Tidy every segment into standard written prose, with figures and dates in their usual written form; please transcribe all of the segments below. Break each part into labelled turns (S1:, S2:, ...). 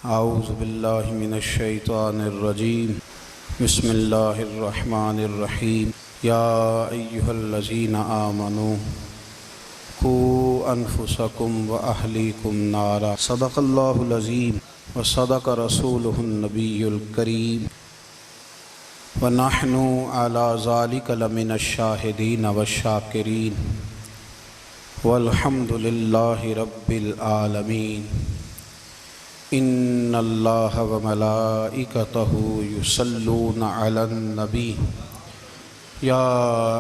S1: اعوذ باللہ من الشیطان الرجیم بسم اللہ الرحمن الرحیم یا ایہا الذین آمنوا قوا انفسکم واہلیکم نارا صدق اللہ العظیم وصدق رسولہ النبی الکریم ونحن علی ذلک لمن الشاہدین والشاکرین والحمد للہ رب العالمین ان اللہ وملائکتہ یصلون علی النبی یا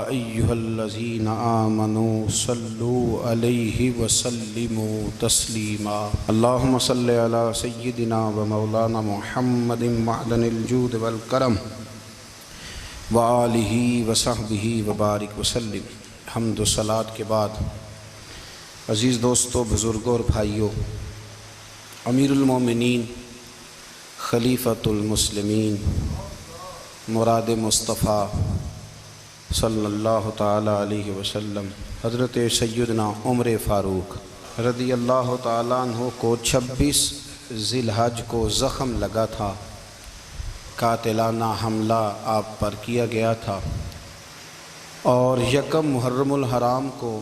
S1: ایہا الذین آمنوا صلوا علیہ وسلموا تسلیما اللہم صلی علی سیدنا ومولانا محمد معدن الجود والکرم وآلہ وصحبہ وبارک وسلم۔ حمد و صلاۃ کے بعد عزیز دوستو، بزرگوں اور بھائیوں، امیر المومنین خلیفۃ المسلمین مراد مصطفیٰ صلی اللہ تعالی علیہ وسلم حضرت سیدنا عمر فاروق رضی اللہ تعالیٰ عنہ کو 26 ذی الحج کو زخم لگا تھا، قاتلانہ حملہ آپ پر کیا گیا تھا، اور یکم محرم الحرام کو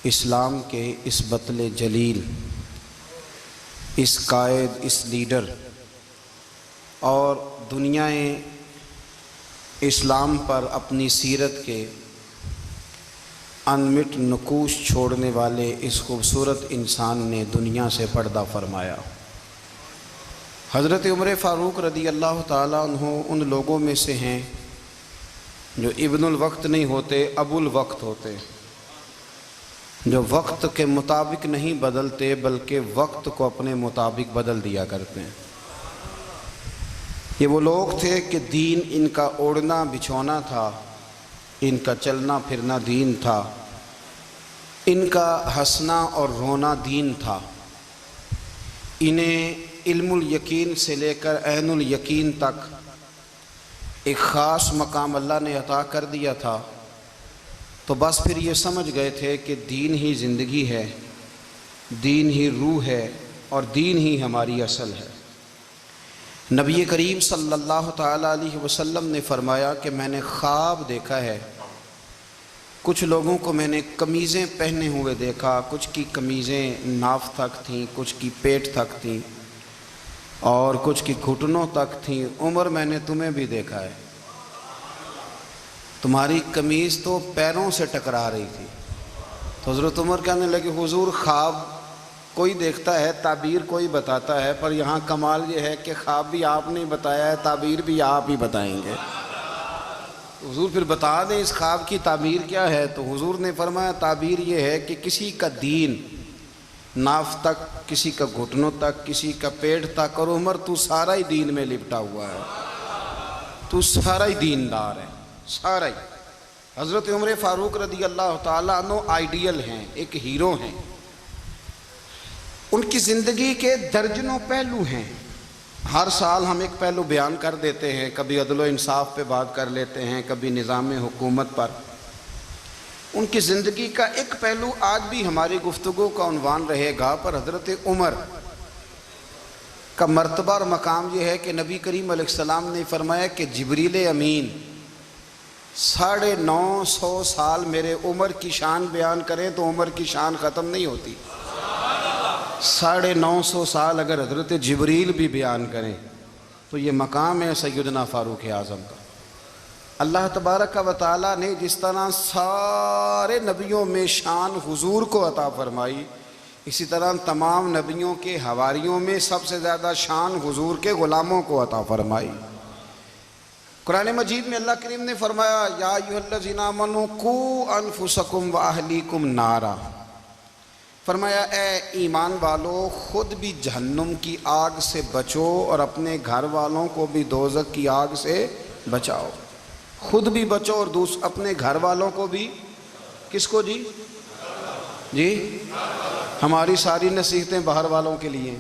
S1: اسلام کے اس بطل جلیل، اس قائد، اس لیڈر اور دنیا اسلام پر اپنی سیرت کے انمٹ نقوش چھوڑنے والے اس خوبصورت انسان نے دنیا سے پردہ فرمایا۔ حضرت عمر فاروق رضی اللہ تعالیٰ عنہ ان لوگوں میں سے ہیں جو ابن الوقت نہیں ہوتے، ابو الوقت ہوتے، جو وقت کے مطابق نہیں بدلتے بلکہ وقت کو اپنے مطابق بدل دیا کرتے ہیں۔ یہ وہ لوگ تھے کہ دین ان کا اوڑھنا بچھونا تھا، ان کا چلنا پھرنا دین تھا، ان کا ہنسنا اور رونا دین تھا۔ انہیں علم الیقین سے لے کر عین الیقین تک ایک خاص مقام اللہ نے عطا کر دیا تھا، تو بس پھر یہ سمجھ گئے تھے کہ دین ہی زندگی ہے، دین ہی روح ہے، اور دین ہی ہماری اصل ہے۔ نبی کریم صلی اللہ تعالیٰ علیہ وسلم نے فرمایا کہ میں نے خواب دیکھا ہے، کچھ لوگوں کو میں نے قمیضیں پہنے ہوئے دیکھا، کچھ کی قمیضیں ناف تک تھیں، کچھ کی پیٹ تک تھیں، اور کچھ کی گھٹنوں تک تھیں۔ عمر، میں نے تمہیں بھی دیکھا ہے، تمہاری قمیض تو پیروں سے ٹکرا رہی تھی۔ تو حضرت عمر کہنے لگے، حضور خواب کوئی دیکھتا ہے، تعبیر کوئی بتاتا ہے، پر یہاں کمال یہ ہے کہ خواب بھی آپ نے بتایا ہے، تعبیر بھی آپ ہی بتائیں گے۔ حضور پھر بتا دیں اس خواب کی تعبیر کیا ہے؟ تو حضور نے فرمایا تعبیر یہ ہے کہ کسی کا دین ناف تک، کسی کا گھٹنوں تک، کسی کا پیٹ تک، اور عمر تو سارا ہی دین میں لپٹا ہوا ہے، تو سارا ہی دیندار ہے، سارا ہی۔ حضرت عمر فاروق رضی اللہ تعالیٰ عنہ آئیڈیل ہیں، ایک ہیرو ہیں۔ ان کی زندگی کے درجنوں پہلو ہیں، ہر سال ہم ایک پہلو بیان کر دیتے ہیں، کبھی عدل و انصاف پہ بات کر لیتے ہیں، کبھی نظام حکومت پر۔ ان کی زندگی کا ایک پہلو آج بھی ہماری گفتگو کا عنوان رہے گا، پر حضرت عمر کا مرتبہ اور مقام یہ ہے کہ نبی کریم علیہ السلام نے فرمایا کہ جبریل امین 950 سال میرے عمر کی شان بیان کریں تو عمر کی شان ختم نہیں ہوتی۔ 950 سال اگر حضرت جبریل بھی بیان کریں تو یہ مقام ہے سیدنا فاروق اعظم کا۔ اللہ تبارک و تعالیٰ نے جس طرح سارے نبیوں میں شان حضور کو عطا فرمائی، اسی طرح تمام نبیوں کے حواریوں میں سب سے زیادہ شان حضور کے غلاموں کو عطا فرمائی۔ قرآن مجید میں اللہ کریم نے فرمایا یا ایھا الذین آمنوا قوا انفسکم واہلیکم نارا، فرمایا اے ایمان والو، خود بھی جہنم کی آگ سے بچو اور اپنے گھر والوں کو بھی دوزخ کی آگ سے بچاؤ۔ خود بھی بچو اور اپنے گھر والوں کو بھی، کس کو جی؟ ہماری ساری نصیحتیں باہر والوں کے لیے۔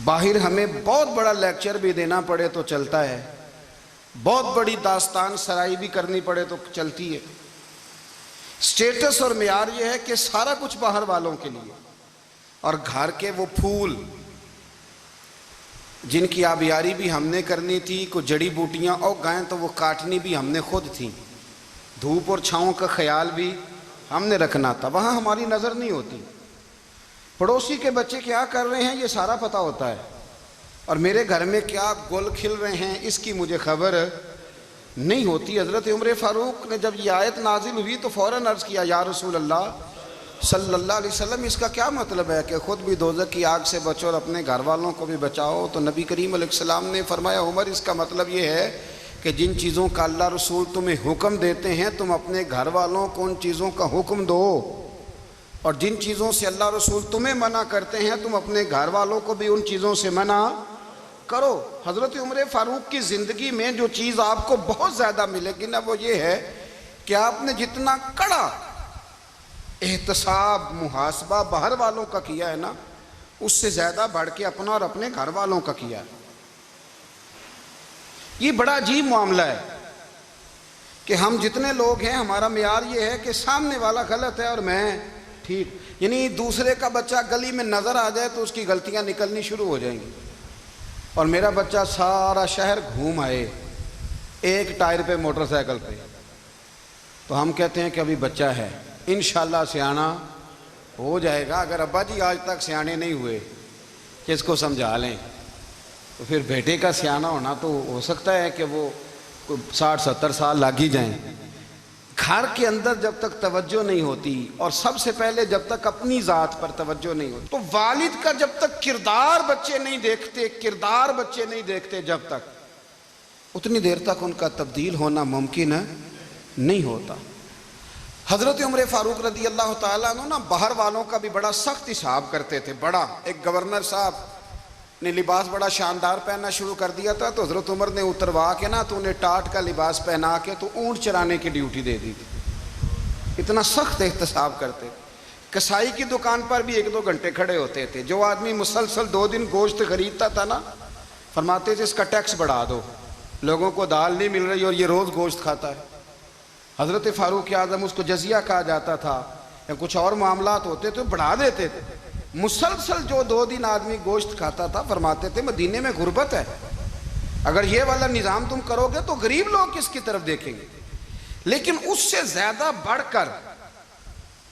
S1: باہر ہمیں بہت بڑا لیکچر بھی دینا پڑے تو چلتا ہے، بہت بڑی داستان سرائی بھی کرنی پڑے تو چلتی ہے۔ سٹیٹس اور معیار یہ ہے کہ سارا کچھ باہر والوں کے لیے، اور گھر کے وہ پھول جن کی آبیاری بھی ہم نے کرنی تھی، کوئی جڑی بوٹیاں اور گائیں تو وہ کاٹنی بھی ہم نے خود تھیں، دھوپ اور چھاؤں کا خیال بھی ہم نے رکھنا تھا، وہاں ہماری نظر نہیں ہوتی۔ پڑوسی کے بچے کیا کر رہے ہیں یہ سارا پتہ ہوتا ہے، اور میرے گھر میں کیا گل کھل رہے ہیں اس کی مجھے خبر نہیں ہوتی۔ حضرت عمر فاروق نے جب یہ آیت نازل ہوئی تو فوراً عرض کیا، یا رسول اللہ صلی اللہ علیہ وسلم، اس کا کیا مطلب ہے کہ خود بھی دوزخ کی آگ سے بچو اور اپنے گھر والوں کو بھی بچاؤ؟ تو نبی کریم علیہ السلام نے فرمایا، عمر اس کا مطلب یہ ہے کہ جن چیزوں کا اللہ رسول تمہیں حکم دیتے ہیں تم اپنے گھر والوں کو ان چیزوں کا حکم دو، اور جن چیزوں سے اللہ رسول تمہیں منع کرتے ہیں تم اپنے گھر والوں کو بھی ان چیزوں سے منع کرو۔ حضرت عمر فاروق کی زندگی میں جو چیز آپ کو بہت زیادہ ملے گی نا وہ یہ ہے کہ آپ نے جتنا کڑا احتساب محاسبہ باہر والوں کا کیا ہے نا، اس سے زیادہ بڑھ کے اپنا اور اپنے گھر والوں کا کیا ہے۔ یہ بڑا عجیب معاملہ ہے کہ ہم جتنے لوگ ہیں ہمارا معیار یہ ہے کہ سامنے والا غلط ہے اور میں ٹھیک، یعنی دوسرے کا بچہ گلی میں نظر آ جائے تو اس کی غلطیاں نکلنی شروع ہو جائیں گی، اور میرا بچہ سارا شہر گھوم آئے ایک ٹائر پہ موٹر سائیکل پہ، تو ہم کہتے ہیں کہ ابھی بچہ ہے، انشاءاللہ سیانا ہو جائے گا۔ اگر ابا جی آج تک سیانے نہیں ہوئے کہ اس کو سمجھا لیں، تو پھر بیٹے کا سیانا ہونا تو ہو سکتا ہے کہ وہ 60-70 سال لگ ہی جائیں۔ گھر کے اندر جب تک توجہ نہیں ہوتی، اور سب سے پہلے جب تک اپنی ذات پر توجہ نہیں ہوتی، تو والد کا جب تک کردار بچے نہیں دیکھتے جب تک، اتنی دیر تک ان کا تبدیل ہونا ممکن نہیں ہوتا۔ حضرت عمر فاروق رضی اللہ تعالیٰ عنہ نا باہر والوں کا بھی بڑا سخت حساب کرتے تھے۔ بڑا ایک گورنر صاحب نے لباس بڑا شاندار پہننا شروع کر دیا تھا، تو حضرت عمر نے اتروا کے نا تو انہیں ٹاٹ کا لباس پہنا کے تو اونٹ چرانے کی ڈیوٹی دے دی تھی۔ اتنا سخت احتساب کرتے۔ کسائی کی دکان پر بھی 1-2 گھنٹے کھڑے ہوتے تھے۔ جو آدمی مسلسل 2 دن گوشت خریدتا تھا نا، فرماتے تھے اس کا ٹیکس بڑھا دو، لوگوں کو دال نہیں مل رہی اور یہ روز گوشت کھاتا ہے۔ حضرت فاروق اعظم، اس کو جزیہ کہا جاتا تھا، یا کچھ اور معاملات ہوتے تو بڑھا دیتے تھے۔ مسلسل جو 2 دن آدمی گوشت کھاتا تھا، فرماتے تھے مدینے میں غربت ہے، اگر یہ والا نظام تم کرو گے تو غریب لوگ کس کی طرف دیکھیں گے۔ لیکن اس سے زیادہ بڑھ کر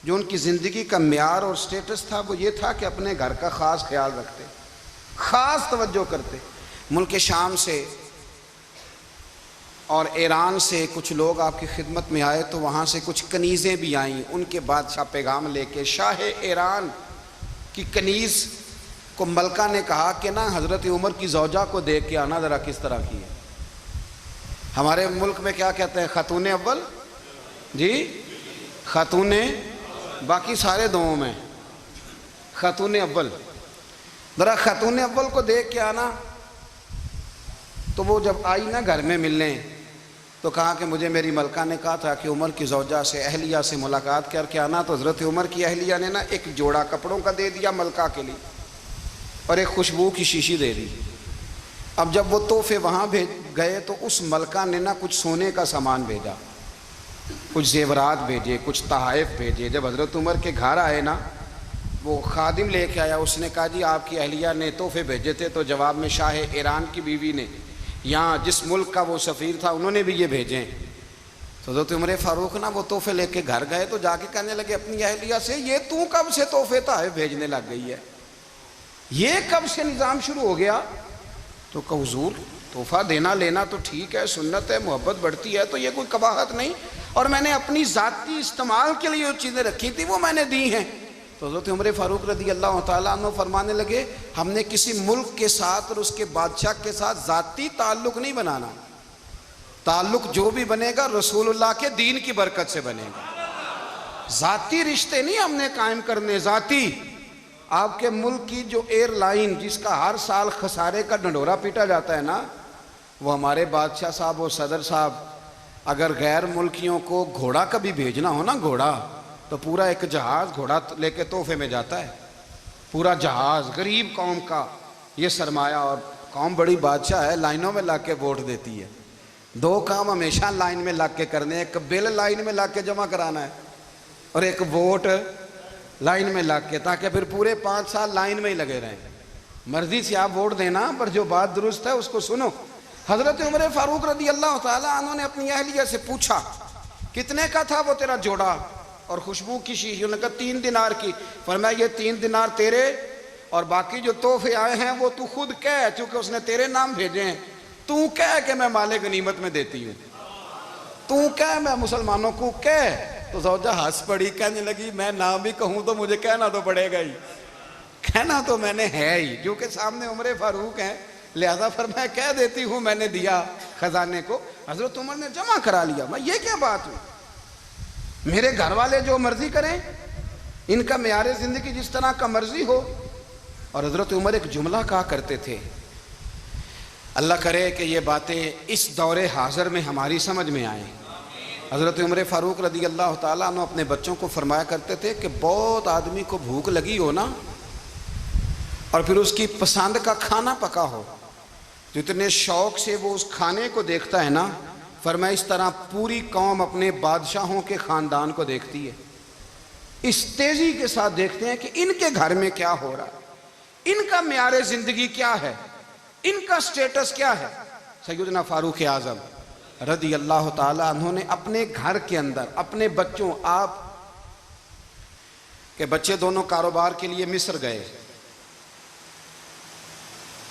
S1: جو ان کی زندگی کا معیار اور سٹیٹس تھا وہ یہ تھا کہ اپنے گھر کا خاص خیال رکھتے، خاص توجہ کرتے۔ ملک شام سے اور ایران سے کچھ لوگ آپ کی خدمت میں آئے، تو وہاں سے کچھ کنیزیں بھی آئیں، ان کے بادشاہ پیغام لے کے۔ شاہ ایران کی کنیز کو ملکہ نے کہا کہ نا حضرت عمر کی زوجہ کو دیکھ کے آنا ذرا کس طرح کی ہے۔ ہمارے ملک میں کیا کہتے ہیں، خاتون اول، جی خاتون، باقی سارے دوؤں میں خاتون اول، ذرا خاتون اول کو دیکھ کے آنا۔ تو وہ جب آئی نا گھر میں ملنے، تو کہا کہ مجھے میری ملکہ نے کہا تھا کہ عمر کی زوجہ سے، اہلیہ سے ملاقات کر کے آنا۔ تو حضرت عمر کی اہلیہ نے نا ایک جوڑا کپڑوں کا دے دیا ملکہ کے لیے، اور ایک خوشبو کی شیشی دے دی۔ اب جب وہ تحفے وہاں بھیج گئے تو اس ملکہ نے نا کچھ سونے کا سامان بھیجا، کچھ زیورات بھیجے، کچھ تحائف بھیجے۔ جب حضرت عمر کے گھر آئے نا، وہ خادم لے کے آیا، اس نے کہا جی آپ کی اہلیہ نے تحفے بھیجے تھے، تو جواب میں شاہ ایران کی بیوی نے، یہاں جس ملک کا وہ سفیر تھا، انہوں نے بھی یہ بھیجیں۔ تو حضرت عمر فاروق نا وہ تحفے لے کے گھر گئے، تو جا کے کہنے لگے اپنی اہلیہ سے، یہ تو کب سے تحفے تحائف بھیجنے لگ گئی ہے، یہ کب سے نظام شروع ہو گیا؟ تو کہ حضور تحفہ دینا لینا تو ٹھیک ہے، سنت ہے، محبت بڑھتی ہے، تو یہ کوئی قباحت نہیں، اور میں نے اپنی ذاتی استعمال کے لیے جو چیزیں رکھی تھی وہ میں نے دی ہیں۔ تو حضرت عمر فاروق رضی اللہ تعالیٰ عنہ فرمانے لگے، ہم نے کسی ملک کے ساتھ اور اس کے بادشاہ کے ساتھ ذاتی تعلق نہیں بنانا، تعلق جو بھی بنے گا رسول اللہ کے دین کی برکت سے بنے گا۔ ذاتی رشتے نہیں ہم نے قائم کرنے، ذاتی۔ آپ کے ملک کی جو ایئر لائن جس کا ہر سال خسارے کا ڈنڈورا پیٹا جاتا ہے نا، وہ ہمارے بادشاہ صاحب اور صدر صاحب اگر غیر ملکیوں کو گھوڑا کبھی بھیجنا ہو نا، گھوڑا، تو پورا ایک جہاز گھوڑا لے کے تحفے میں جاتا ہے، پورا جہاز غریب قوم کا یہ سرمایہ، اور قوم بڑی بادشاہ ہے، لائنوں میں لگ کے ووٹ دیتی ہے۔ 2 کام ہمیشہ لائن میں لگ کے کرنے، ایک بل لائن میں لگ کے جمع کرانا ہے، اور ایک ووٹ لائن میں لگ کے، تاکہ پھر پورے 5 سال لائن میں ہی لگے رہیں۔ مرضی سے آپ ووٹ دینا، پر جو بات درست ہے اس کو سنو۔ حضرت عمر فاروق رضی اللہ تعالیٰ عنہ نے اپنی اہلیہ سے پوچھا کتنے کا تھا وہ تیرا جوڑا اور خوشبو کی شیشی؟ انہوں نے کہا 3 دینار کی۔ فرمایا یہ 3 دینار تیرے اور باقی جو تحفے آئے ہیں وہ تو خود کہہ، چونکہ اس نے تیرے نام بھیجے ہیں، تو کہہ کہ میں مال غنیمت میں دیتی ہوں، تو کہہ میں مسلمانوں کو کہہ۔ تو زوجہ ہنس پڑی، کہنے لگی میں نہ بھی کہوں تو مجھے کہنا تو پڑے گا ہی، کہنا تو میں نے ہے ہی، کیونکہ سامنے عمر فاروق ہیں، لہذا فرمایا کہہ دیتی ہوں میں نے دیا خزانے کو۔ حضرت عمر نے جمع کرا لیا۔ میں یہ کیا بات ہوئی؟ میرے گھر والے جو مرضی کریں، ان کا معیار زندگی جس طرح کا مرضی ہو۔ اور حضرت عمر ایک جملہ کہا کرتے تھے، اللہ کرے کہ یہ باتیں اس دور حاضر میں ہماری سمجھ میں آئیں۔ حضرت عمر فاروق رضی اللہ تعالیٰ عنہ اپنے بچوں کو فرمایا کرتے تھے کہ بہت آدمی کو بھوک لگی ہو نا، اور پھر اس کی پسند کا کھانا پکا ہو، جتنے شوق سے وہ اس کھانے کو دیکھتا ہے نا، فرمایا اس طرح پوری قوم اپنے بادشاہوں کے خاندان کو دیکھتی ہے، اس تیزی کے ساتھ دیکھتے ہیں کہ ان کے گھر میں کیا ہو رہا ہے، ان کا معیار زندگی کیا ہے، ان کا سٹیٹس کیا ہے۔ سیدنا فاروق اعظم رضی اللہ تعالیٰ عنہ نے اپنے گھر کے اندر اپنے بچوں، آپ کے بچے دونوں کاروبار کے لیے مصر گئے،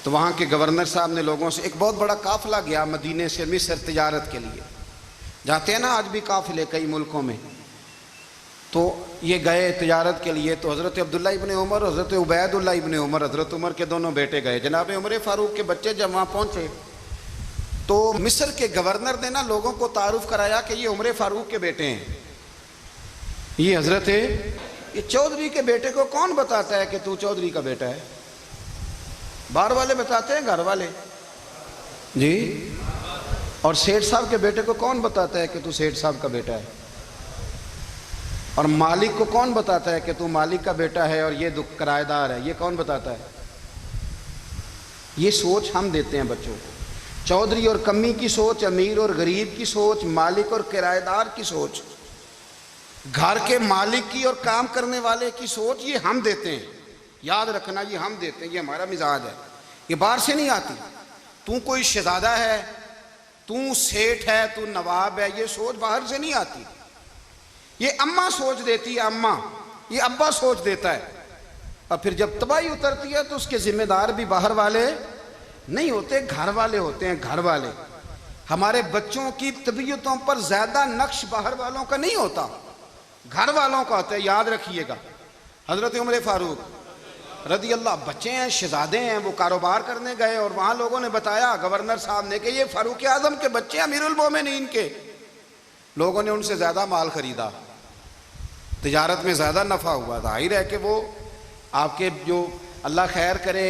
S1: تو وہاں کے گورنر صاحب نے لوگوں سے، ایک بہت بڑا قافلہ گیا مدینے سے مصر تجارت کے لیے، جاتے ہیں نا آج بھی قافلے کئی ملکوں میں، تو یہ گئے تجارت کے لیے۔ تو حضرت عبداللہ ابن عمر، حضرت عبید اللہ ابن عمر، حضرت عمر کے دونوں بیٹے گئے۔ جناب عمر فاروق کے بچے جب وہاں پہنچے تو مصر کے گورنر نے نا لوگوں کو تعارف کرایا کہ یہ عمر فاروق کے بیٹے ہیں، یہ حضرت یہ چودھری کے بیٹے کو کون بتاتا ہے کہ تو چودھری کا بیٹا ہے؟ باہر والے بتاتے ہیں، گھر والے جی۔ اور سیٹھ صاحب کے بیٹے کو کون بتاتا ہے کہ تو سیٹھ صاحب کا بیٹا ہے؟ اور مالک کو کون بتاتا ہے کہ تو مالک کا بیٹا ہے اور یہ کرایہ دار ہے؟ یہ کون بتاتا ہے؟ یہ سوچ ہم دیتے ہیں بچوں کو، چودھری اور کمی کی سوچ، امیر اور غریب کی سوچ، مالک اور کرایہ دار کی سوچ، گھر کے مالک کی اور کام کرنے والے کی سوچ، یہ ہم دیتے ہیں۔ یاد رکھنا، یہ ہم دیتے ہیں، یہ ہمارا مزاج ہے، یہ باہر سے نہیں آتی۔ تو کوئی شہزادہ ہے، تو سیٹھ ہے، تو نواب ہے، یہ سوچ باہر سے نہیں آتی، یہ اماں سوچ دیتی ہے، اماں، یہ ابا سوچ دیتا ہے۔ اور پھر جب تباہی اترتی ہے تو اس کے ذمہ دار بھی باہر والے نہیں ہوتے، گھر والے ہوتے ہیں، گھر والے۔ ہمارے بچوں کی طبیعتوں پر زیادہ نقش باہر والوں کا نہیں ہوتا، گھر والوں کا ہوتا ہے، یاد رکھیے گا۔ حضرت عمر فاروق رضی اللہ، بچے ہیں، شہزادے ہیں، وہ کاروبار کرنے گئے اور وہاں لوگوں نے بتایا گورنر صاحب نے کہ یہ فاروق اعظم کے بچے ہیں، امیر المومنین کے۔ لوگوں نے ان سے زیادہ مال خریدا، تجارت میں زیادہ نفع ہوا، ظاہر ہے کہ وہ آپ کے جو اللہ خیر کرے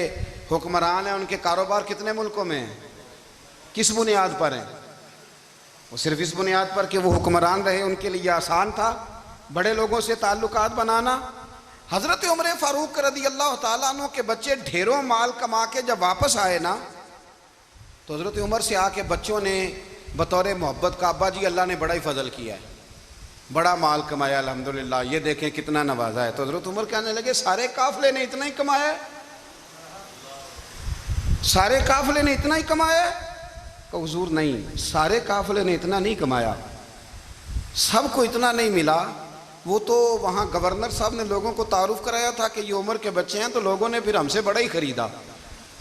S1: حکمران ہیں، ان کے کاروبار کتنے ملکوں میں ہیں، کس بنیاد پر ہیں؟ وہ صرف اس بنیاد پر کہ وہ حکمران رہے، ان کے لیے آسان تھا بڑے لوگوں سے تعلقات بنانا۔ حضرت عمر فاروق رضی اللہ تعالیٰ عنہ کے بچے ڈھیروں مال کما کے جب واپس آئے نا، تو حضرت عمر سے آ کے بچوں نے بطور محبت کا، ابا جی اللہ نے بڑا ہی فضل کیا ہے، بڑا مال کمایا الحمدللہ، یہ دیکھیں کتنا نوازا ہے۔ تو حضرت عمر کہنے لگے سارے قافلے نے اتنا ہی کمایا ہے؟ سارے قافلے نے اتنا ہی کمایا ہے؟ کہ حضور نہیں، سارے قافلے نے اتنا نہیں کمایا، سب کو اتنا نہیں ملا۔ وہ تو وہاں گورنر صاحب نے لوگوں کو تعارف کرایا تھا کہ یہ عمر کے بچے ہیں، تو لوگوں نے پھر ہم سے بڑا ہی خریدا۔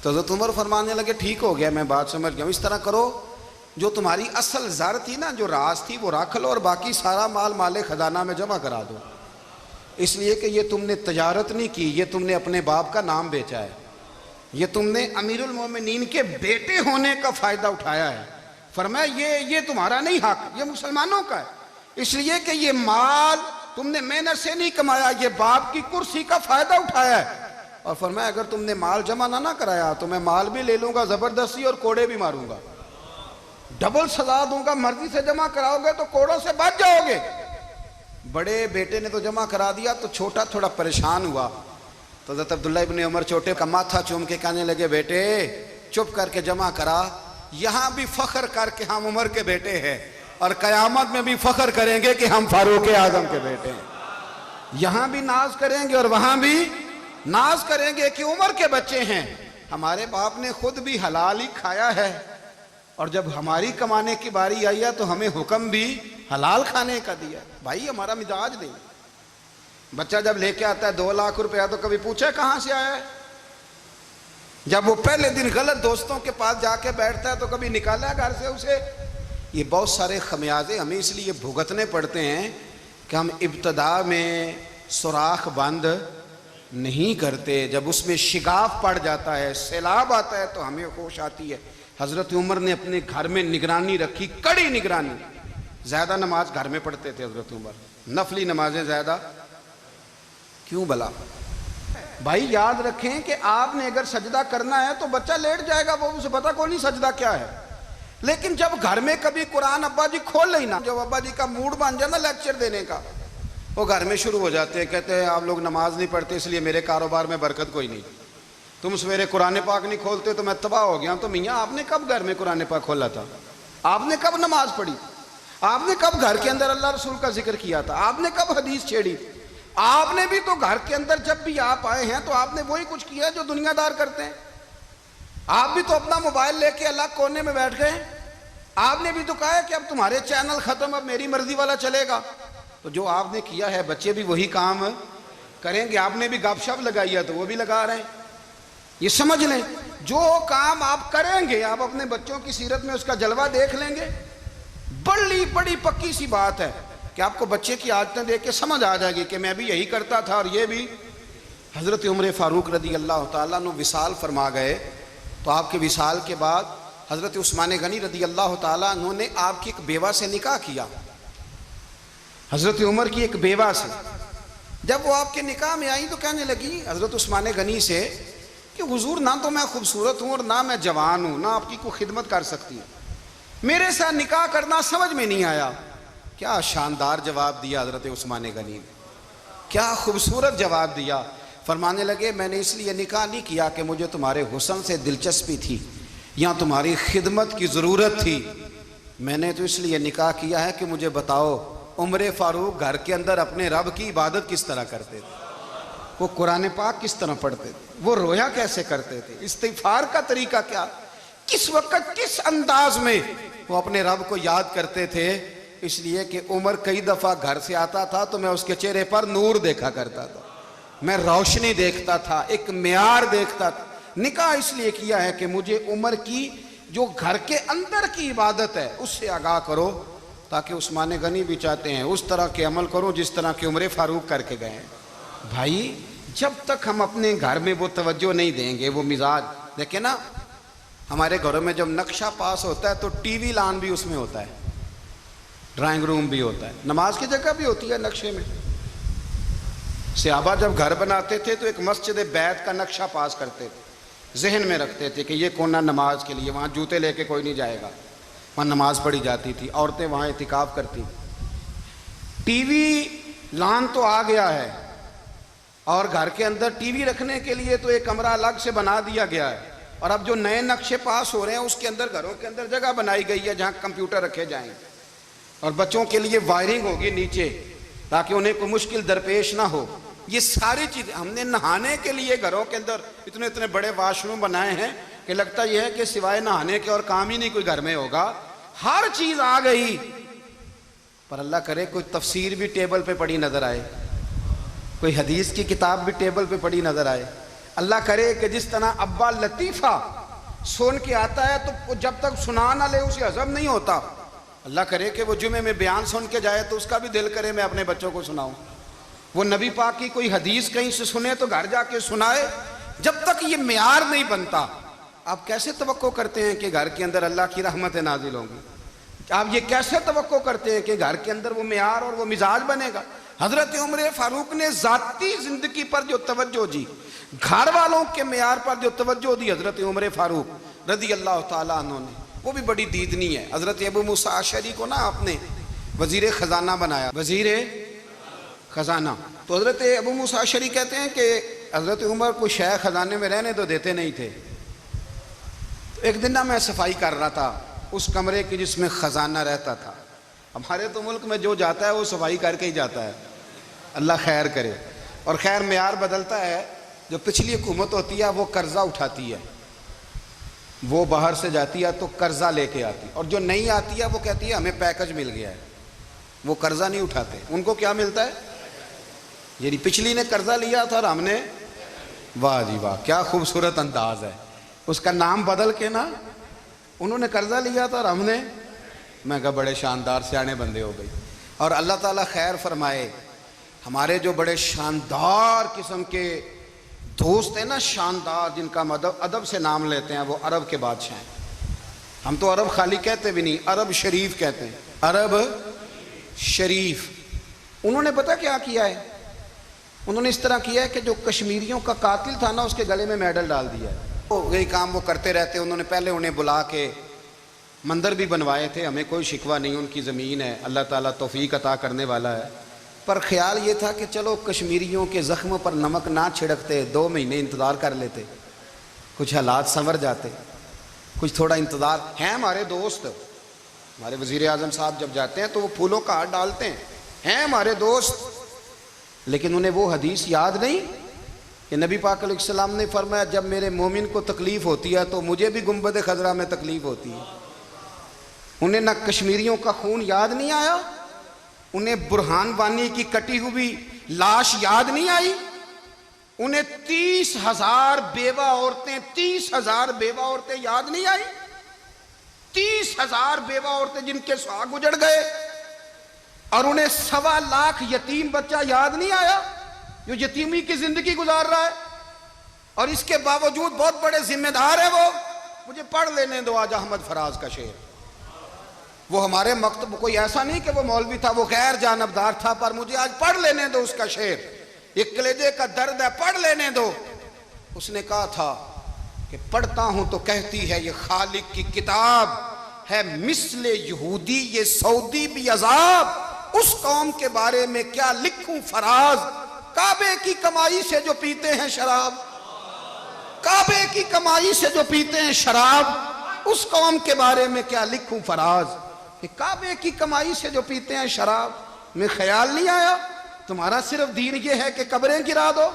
S1: تو حضرت عمر فرمانے لگے ٹھیک ہو گیا، میں بات سمجھ گیا ہوں، اس طرح کرو جو تمہاری اصل زر تھی نا، جو راز تھی، وہ رکھ لو اور باقی سارا مال خزانہ میں جمع کرا دو، اس لیے کہ یہ تم نے تجارت نہیں کی، یہ تم نے اپنے باپ کا نام بیچا ہے، یہ تم نے امیر المومنین کے بیٹے ہونے کا فائدہ اٹھایا ہے۔ فرمایا یہ تمہارا نہیں حق، یہ مسلمانوں کا ہے، اس لیے کہ یہ مال تم نے محنت سے نہیں کمایا، یہ باپ کی کرسی کا فائدہ اٹھایا ہے۔ اور فرمایا اگر تم نے مال جمع نہ کرایا تو میں مال بھی لے لوں گا زبردستی اور کوڑے بھی ماروں گا، ڈبل سزا دوں گا، مرضی سے جمع کراؤ گے تو کوڑوں سے بچ جاؤ گے۔ بڑے بیٹے نے تو جمع کرا دیا، تو چھوٹا تھوڑا پریشان ہوا، تو حضرت عبداللہ ابن عمر چھوٹے کا ماتھا چوم کے کہنے لگے بیٹے چپ کر کے جمع کرا، یہاں بھی فخر کر کے ہم عمر کے بیٹے ہیں، اور قیامت میں بھی فخر کریں گے کہ ہم فاروق اعظم کے بیٹے ہیں۔ یہاں بھی ناز کریں گے اور وہاں بھی ناز کریں گے کہ عمر کے بچے ہیں، ہمارے باپ نے خود بھی حلال ہی کھایا ہے، اور جب ہماری کمانے کی باری آئی ہے تو ہمیں حکم بھی حلال کھانے کا دیا۔ بھائی ہمارا مزاج نہیں۔ بچہ جب لے کے آتا ہے 2 لاکھ روپیہ تو کبھی پوچھے کہاں سے آیا ہے؟ جب وہ پہلے دن غلط دوستوں کے پاس جا کے بیٹھتا ہے تو کبھی نکالا گھر سے اسے؟ یہ بہت سارے خمیازے ہمیں اس لیے بھگتنے پڑتے ہیں کہ ہم ابتدا میں سوراخ بند نہیں کرتے، جب اس میں شگاف پڑ جاتا ہے، سیلاب آتا ہے تو ہمیں ہوش آتی ہے۔ حضرت عمر نے اپنے گھر میں نگرانی رکھی، کڑی نگرانی۔ زیادہ نماز گھر میں پڑھتے تھے حضرت عمر، نفلی نمازیں زیادہ کیوں بلا؟ بھائی یاد رکھیں کہ آپ نے اگر سجدہ کرنا ہے تو بچہ لیٹ جائے گا، وہ اسے پتا کوئی نہیں سجدہ کیا ہے، لیکن جب گھر میں کبھی قرآن ابا جی کھول لیں نا، جب ابا جی کا موڈ بن جائے نا لیکچر دینے کا، وہ گھر میں شروع ہو جاتے ہیں، کہتے ہیں آپ لوگ نماز نہیں پڑھتے اس لیے میرے کاروبار میں برکت کوئی نہیں، تم سویرے قرآن پاک نہیں کھولتے تو میں تباہ ہو گیا ہوں۔ تو میاں آپ نے کب گھر میں قرآن پاک کھولا تھا؟ آپ نے کب نماز پڑھی؟ آپ نے کب گھر کے اندر اللہ رسول کا ذکر کیا تھا؟ آپ نے کب حدیث چھیڑی؟ آپ نے بھی تو گھر کے اندر جب بھی آپ آئے ہیں تو آپ نے وہی کچھ کیا جو دنیا دار کرتے ہیں۔ آپ بھی تو اپنا موبائل لے کے الگ کونے میں بیٹھ گئے، آپ نے بھی تو کہا ہے کہ اب تمہارے چینل ختم، اب میری مرضی والا چلے گا۔ تو جو آپ نے کیا ہے بچے بھی وہی کام کریں گے۔ آپ نے بھی گپ شپ لگائی ہے تو وہ بھی لگا رہے ہیں۔ یہ سمجھ لیں جو کام آپ کریں گے آپ اپنے بچوں کی سیرت میں اس کا جلوہ دیکھ لیں گے۔ بڑی پکی سی بات ہے کہ آپ کو بچے کی عادتیں دیکھ کے سمجھ آ جائے گی کہ میں بھی یہی کرتا تھا اور یہ بھی۔ حضرت عمر فاروق رضی اللہ تعالیٰ عنہ وصال فرما گئے تو آپ کے وصال کے بعد حضرت عثمان غنی رضی اللہ تعالیٰ عنہ نے آپ کی ایک بیوہ سے نکاح کیا، حضرت عمر کی ایک بیوہ سے۔ جب وہ آپ کے نکاح میں آئی تو کہنے لگی حضرت عثمان غنی سے کہ حضور نہ تو میں خوبصورت ہوں اور نہ میں جوان ہوں، نہ آپ کی کوئی خدمت کر سکتی ہوں، میرے ساتھ نکاح کرنا سمجھ میں نہیں آیا۔ کیا شاندار جواب دیا حضرت عثمان غنی نے، کیا خوبصورت جواب دیا۔ فرمانے لگے میں نے اس لیے نکاح نہیں کیا کہ مجھے تمہارے حسن سے دلچسپی تھی یا تمہاری خدمت کی ضرورت تھی، میں نے تو اس لیے نکاح کیا ہے کہ مجھے بتاؤ عمر فاروق گھر کے اندر اپنے رب کی عبادت کس طرح کرتے تھے، وہ قرآن پاک کس طرح پڑھتے تھے، وہ رویا کیسے کرتے تھے، استغفار کا طریقہ کیا، کس وقت کس انداز میں وہ اپنے رب کو یاد کرتے تھے۔ اس لیے کہ عمر کئی دفعہ گھر سے آتا تھا تو میں اس کے چہرے پر نور دیکھا کرتا تھا، میں روشنی دیکھتا تھا، ایک معیار دیکھتا تھا۔ نکاح اس لیے کیا ہے کہ مجھے عمر کی جو گھر کے اندر کی عبادت ہے اس سے آگاہ کرو، تاکہ عثمان غنی بھی چاہتے ہیں اس طرح کے عمل کرو جس طرح کہ عمر فاروق کر کے گئے ہیں۔ بھائی جب تک ہم اپنے گھر میں وہ توجہ نہیں دیں گے، وہ مزاج دیکھیں نا، ہمارے گھروں میں جب نقشہ پاس ہوتا ہے تو ٹی وی لان بھی اس میں ہوتا ہے، ڈرائنگ روم بھی ہوتا ہے، نماز کی جگہ بھی ہوتی ہے نقشے میں۔ صحابہ جب گھر بناتے تھے تو ایک مسجد بیت کا نقشہ پاس کرتے تھے، ذہن میں رکھتے تھے کہ یہ کونا نماز کے لیے، وہاں جوتے لے کے کوئی نہیں جائے گا، وہاں نماز پڑھی جاتی تھی، عورتیں وہاں اعتکاف کرتی۔ ٹی وی لان تو آ گیا ہے اور گھر کے اندر ٹی وی رکھنے کے لیے تو ایک کمرہ الگ سے بنا دیا گیا ہے، اور اب جو نئے نقشے پاس ہو رہے ہیں اس کے اندر گھروں کے اندر جگہ بنائی گئی ہے جہاں کمپیوٹر رکھے جائیں، اور بچوں کے لیے وائرنگ ہوگی نیچے تاکہ انہیں کوئی مشکل درپیش نہ ہو۔ یہ ساری چیزیں ہم نے نہانے کے لیے گھروں کے اندر اتنے بڑے واش روم بنائے ہیں کہ لگتا یہ ہے کہ سوائے نہانے کے اور کام ہی نہیں کوئی گھر میں ہوگا، ہر چیز آ گئی، پر اللہ کرے کوئی تفسیر بھی ٹیبل پہ پڑی نظر آئے، کوئی حدیث کی کتاب بھی ٹیبل پہ پڑی نظر آئے۔ اللہ کرے کہ جس طرح ابا لطیفہ سن کے آتا ہے تو جب تک سنا نہ لے اسے ہضم نہیں ہوتا، اللہ کرے کہ وہ جمعے میں بیان سن کے جائے تو اس کا بھی دل کرے میں اپنے بچوں کو سناؤں، وہ نبی پاک کی کوئی حدیث کہیں سے سنے تو گھر جا کے سنائے۔ جب تک یہ معیار نہیں بنتا آپ کیسے توقع کرتے ہیں کہ گھر کے اندر اللہ کی رحمتیں نازل ہوں گی؟ آپ یہ کیسے توقع کرتے ہیں کہ گھر کے اندر وہ معیار اور وہ مزاج بنے گا؟ حضرت عمر فاروق نے ذاتی زندگی پر جو توجہ دی، گھر والوں کے معیار پر جو توجہ دی حضرت عمر فاروق رضی اللہ تعالیٰ عنہ نے، وہ بھی بڑی دیدنی ہے۔ حضرت ابو موسیٰ اشعری کو نا آپ نے وزیر خزانہ بنایا، وزیر خزانہ، تو حضرت ابو موسیٰ اشعری کہتے ہیں کہ حضرت عمر کو شے خزانے میں رہنے تو دیتے نہیں تھے۔ ایک دن میں صفائی کر رہا تھا اس کمرے کی جس میں خزانہ رہتا تھا۔ ہمارے تو ملک میں جو جاتا ہے وہ صفائی کر کے ہی جاتا ہے، اللہ خیر کرے. اور خیر معیار بدلتا ہے. جو پچھلی حکومت ہوتی ہے وہ قرضہ اٹھاتی ہے, وہ باہر سے جاتی ہے تو قرضہ لے کے آتی, اور جو نہیں آتی ہے وہ کہتی ہے ہمیں پیکج مل گیا ہے. وہ قرضہ نہیں اٹھاتے, ان کو کیا ملتا ہے؟ یعنی پچھلی نے قرضہ لیا تھا اور ہم نے, واہ جی واہ کیا خوبصورت انداز ہے. اس کا نام بدل کے نا, انہوں نے قرضہ لیا تھا اور ہم نے, میں کہا بڑے شاندار سیانے بندے ہو گئی. اور اللہ تعالیٰ خیر فرمائے, ہمارے جو بڑے شاندار قسم کے دوست ہیں نا, شاندار, جن کا ادب سے نام لیتے ہیں, وہ عرب کے بادشاہ ہیں. ہم تو عرب خالی کہتے بھی نہیں, عرب شریف کہتے ہیں, عرب شریف. انہوں نے پتہ کیا کیا ہے؟ انہوں نے اس طرح کیا ہے کہ جو کشمیریوں کا قاتل تھا نا, اس کے گلے میں میڈل ڈال دیا ہے. یہی کام وہ کرتے رہتے. انہوں نے پہلے انہیں بلا کے مندر بھی بنوائے تھے, ہمیں کوئی شکوہ نہیں, ان کی زمین ہے, اللہ تعالیٰ توفیق عطا کرنے والا ہے. پر خیال یہ تھا کہ چلو کشمیریوں کے زخم پر نمک نہ چھڑکتے, 2 مہینے انتظار کر لیتے, کچھ حالات سنور جاتے, کچھ تھوڑا انتظار. ہیں ہمارے دوست, ہمارے وزیر اعظم صاحب جب جاتے ہیں تو وہ پھولوں کا ہار ڈالتے ہیں ہمارے دوست. لیکن انہیں وہ حدیث یاد نہیں کہ نبی پاک علیہ السلام نے فرمایا جب میرے مومن کو تکلیف ہوتی ہے تو مجھے بھی گنبد خضرا میں تکلیف ہوتی ہے. انہیں نہ کشمیریوں کا خون یاد نہیں آیا, انہیں برہان وانی کی کٹی ہوئی لاش یاد نہیں آئی, انہیں 30,000 بیوہ عورتیں 30,000 بیوہ عورتیں یاد نہیں آئی, 30,000 بیوہ عورتیں جن کے سہاگ اجڑ گئے, اور انہیں 1.25 لاکھ یتیم بچہ یاد نہیں آیا جو یتیمی کی زندگی گزار رہا ہے. اور اس کے باوجود بہت بڑے ذمہ دار ہیں وہ. مجھے پڑھ لینے دو آج احمد فراز کا شعر. وہ ہمارے مکتب کوئی ایسا نہیں کہ وہ مولوی تھا, وہ غیر جانبدار تھا, پر مجھے آج پڑھ لینے دو اس کا شعر. ایک کلیجے کا درد ہے, پڑھ لینے دو. اس نے کہا تھا کہ پڑھتا ہوں تو کہتی ہے یہ خالق کی کتاب ہے, مثل یہودی یہ سعودی بھی عذاب, اس قوم کے بارے میں کیا لکھوں فراز, کعبے کی کمائی سے جو پیتے ہیں شراب, کعبے کی کمائی سے جو پیتے ہیں شراب, اس قوم کے بارے میں کیا لکھوں فراز. کہ کعبے کی کمائی سے جو پیتے ہیں شراب, میں خیال نہیں آیا تمہارا صرف دین یہ ہے کہ قبریں گرا دو,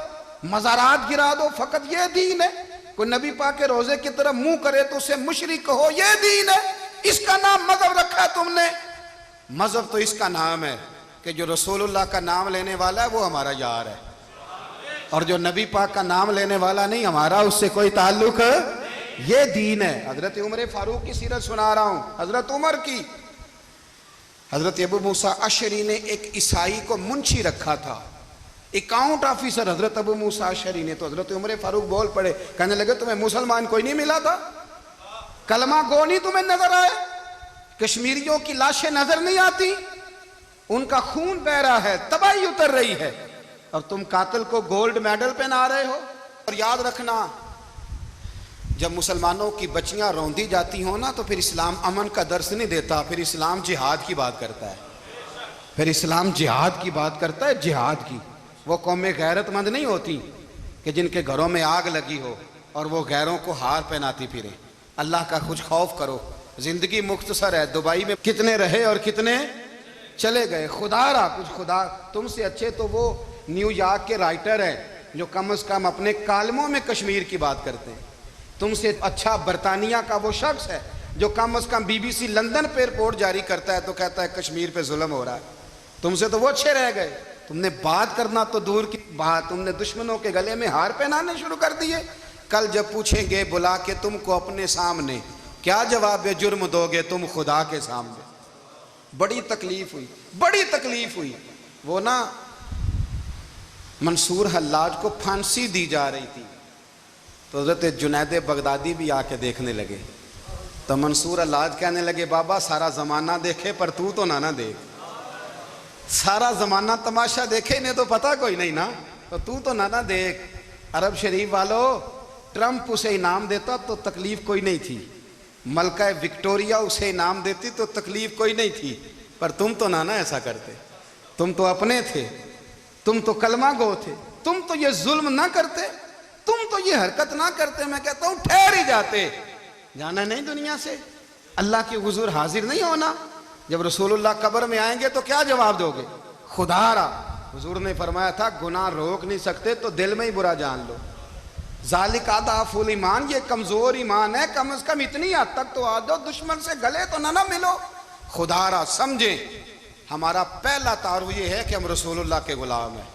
S1: مزارات گرا دو, فقط یہ دین ہے؟ کوئی نبی پاک کے روزے کی طرف منہ کرے تو اسے مشرک کہو, یہ دین ہے؟ اس کا نام مذہب رکھا ہے تم نے. مذہب تو اس کا نام ہے کہ جو رسول اللہ کا نام لینے والا ہے وہ ہمارا یار ہے, اور جو نبی پاک کا نام لینے والا نہیں, ہمارا اس سے کوئی تعلق ہے. یہ دین ہے. حضرت عمر فاروق کی سیرت سنا رہا ہوں, حضرت عمر کی. حضرت ابو موسیٰ اشعری نے ایک عیسائی کو منشی رکھا تھا, اکاؤنٹ آفیسر حضرت ابو موسیٰ اشعری نے. تو حضرت عمر فاروق بول پڑے, کہنے لگے تمہیں مسلمان کوئی نہیں ملا تھا, کلمہ گو نہیں تمہیں نظر آئے, کشمیریوں کی لاشیں نظر نہیں آتی, ان کا خون بہ رہا ہے, تباہی اتر رہی ہے, اور تم قاتل کو گولڈ میڈل پہنا رہے ہو. اور یاد رکھنا جب مسلمانوں کی بچیاں روندی جاتی ہوں نا تو پھر اسلام امن کا درس نہیں دیتا, پھر اسلام جہاد کی بات کرتا ہے, پھر اسلام جہاد کی بات کرتا ہے, جہاد کی. وہ قومیں غیرت مند نہیں ہوتی کہ جن کے گھروں میں آگ لگی ہو اور وہ غیروں کو ہار پہناتی پھریں. اللہ کا کچھ خوف کرو, زندگی مختصر ہے. دبئی میں کتنے رہے اور کتنے چلے گئے, خدا را کچھ خدا. تم سے اچھے تو وہ نیو یارک کے رائٹر ہیں جو کم از کم اپنے کالموں میں کشمیر کی بات کرتے ہیں. تم سے اچھا برطانیہ کا وہ شخص ہے جو کم از کم BBC لندن پہ رپورٹ جاری کرتا ہے تو کہتا ہے کشمیر پہ ظلم ہو رہا ہے. تم سے تو وہ اچھے رہ گئے. تم نے بات کرنا تو دور کی بات, تم نے دشمنوں کے گلے میں ہار پہنانے شروع کر دیے. کل جب پوچھیں گے بلا کے تم کو اپنے سامنے, کیا جواب جرم دو گے تم خدا کے سامنے؟ بڑی تکلیف ہوئی, بڑی تکلیف ہوئی. وہ نا منصور حلاج کو پھانسی دی جا رہی تھی تو حضرت جنید بغدادی بھی آ کے دیکھنے لگے. تو منصور حلاج کہنے لگے بابا سارا زمانہ دیکھے پر تو نہ دیکھ, سارا زمانہ تماشا دیکھے انہیں تو پتہ کوئی نہیں نا, تو نہ دیکھ. عرب شریف والو, ٹرمپ اسے انعام دیتا تو تکلیف کوئی نہیں تھی, ملکہ وکٹوریا اسے انعام دیتی تو تکلیف کوئی نہیں تھی, پر تم تو نہ ایسا کرتے. تم تو اپنے تھے, تم تو کلمہ گو تھے, تم تو یہ ظلم نہ کرتے, تم تو یہ حرکت نہ کرتے. میں کہتا ہوں ٹھہر ہی جاتے. جانا نہیں دنیا سے, اللہ کے حضور حاضر نہیں ہونا. جب رسول اللہ قبر میں آئیں گے تو کیا جواب دو گے؟ خدا را حضور نے فرمایا تھا گناہ روک نہیں سکتے تو دل میں ہی برا جان لو. ذالک اضعف الایمان، یہ کمزور ایمان ہے، کم از کم اتنی حد تک تو آ جاؤ، دشمن سے گلے تو نہ ملو. خدا را سمجھیں، ہمارا پہلا تعارف یہ ہے کہ ہم رسول اللہ کے غلام ہیں.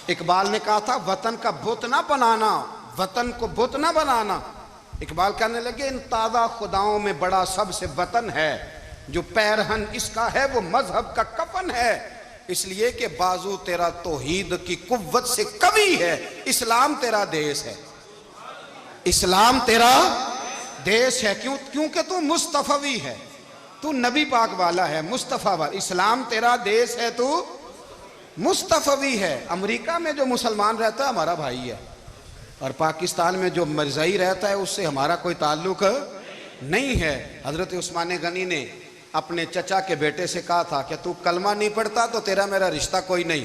S1: اقبال نے کہا تھا وطن کا بت نہ بنانا، وطن کو بت نہ بنانا. اقبال کہنے لگے ان تازہ خداؤں میں بڑا سب سے وطن ہے، جو پیرہن اس کا ہے وہ مذہب کا کفن ہے. اس لیے کہ بازو تیرا توحید کی قوت سے قوی ہے، اسلام تیرا دیس ہے. اسلام تیرا دیس ہے، کیونکہ تو مصطفی ہے، تو نبی پاک والا ہے، مصطفیٰ والا. اسلام تیرا دیس ہے، تو مصطفی ہے. امریکہ میں جو مسلمان رہتا ہے ہمارا بھائی ہے، اور پاکستان میں جو مرزائی رہتا ہے اس سے ہمارا کوئی تعلق نہیں ہے. حضرت عثمان غنی نے اپنے چچا کے بیٹے سے کہا تھا کہ تو کلمہ نہیں پڑھتا تو تیرا میرا رشتہ کوئی نہیں.